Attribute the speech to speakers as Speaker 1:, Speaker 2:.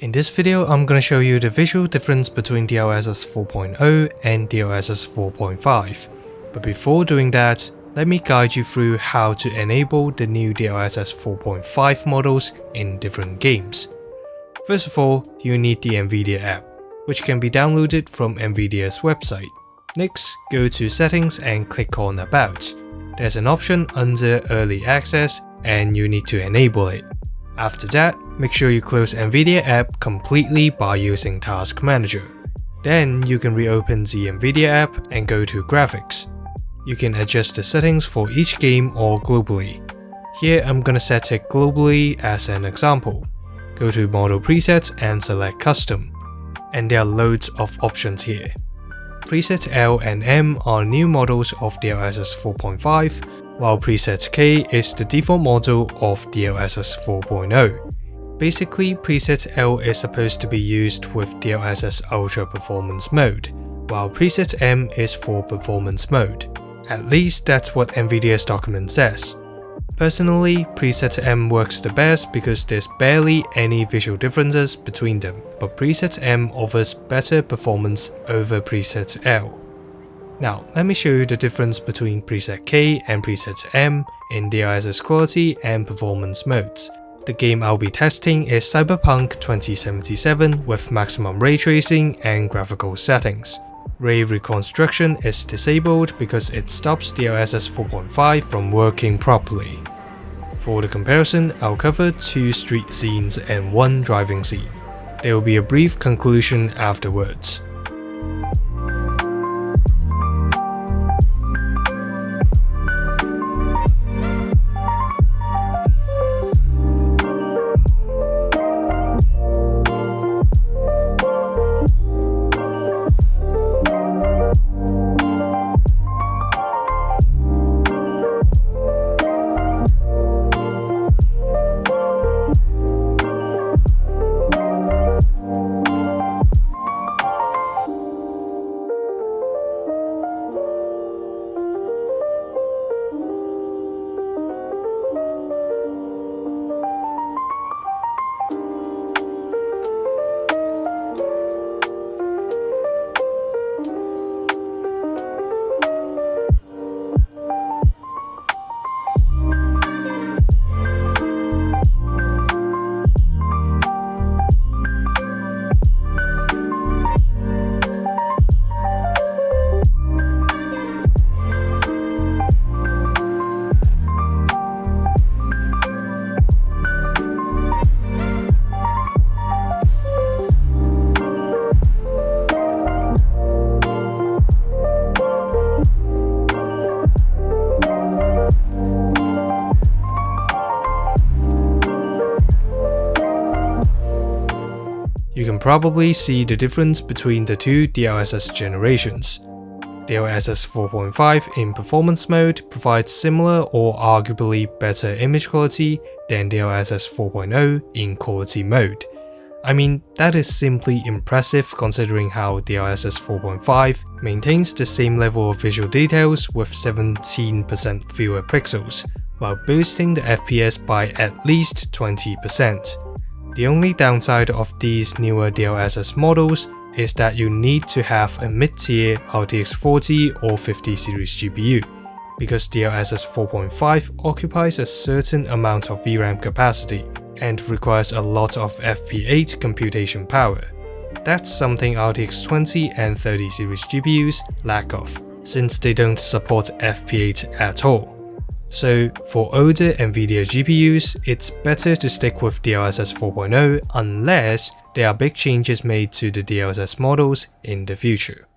Speaker 1: In this video, I'm going to show you the visual difference between DLSS 4.0 and DLSS 4.5. But before doing that, let me guide you through how to enable the new DLSS 4.5 models in different games. First of all, you need the NVIDIA app, which can be downloaded from NVIDIA's website. Next, go to Settings and click on About. There's an option under Early Access and you need to enable it. After that, make sure you close NVIDIA app completely by using Task Manager. Then you can reopen the NVIDIA app and go to Graphics. You can adjust the settings for each game or globally. Here I'm gonna set it globally as an example. Go to Model Presets and select Custom. And there are loads of options here. Preset L and M are new models of DLSS 4.5, while Preset K is the default model of DLSS 4.0. Basically, Preset L is supposed to be used with DLSS Ultra Performance mode, while Preset M is for Performance mode. At least that's what NVIDIA's document says. Personally, Preset M works the best because there's barely any visual differences between them, but Preset M offers better performance over Preset L. Now, let me show you the difference between Preset K and Preset M in DLSS quality and performance modes. The game I'll be testing is Cyberpunk 2077 with maximum ray tracing and graphical settings. Ray reconstruction is disabled because it stops DLSS 4.5 from working properly. For the comparison, I'll cover 2 street scenes and 1 driving scene. There will be a brief conclusion afterwards. You can probably see the difference between the two DLSS generations. DLSS 4.5 in performance mode provides similar or arguably better image quality than DLSS 4.0 in quality mode. I mean, that is simply impressive considering how DLSS 4.5 maintains the same level of visual details with 17% fewer pixels, while boosting the FPS by at least 20%. The only downside of these newer DLSS models is that you need to have a mid-tier RTX 40 or 50 series GPU, because DLSS 4.5 occupies a certain amount of VRAM capacity and requires a lot of FP8 computation power. That's something RTX 20 and 30 series GPUs lack of, since they don't support FP8 at all. So for older NVIDIA GPUs, it's better to stick with DLSS 4.0 unless there are big changes made to the DLSS models in the future.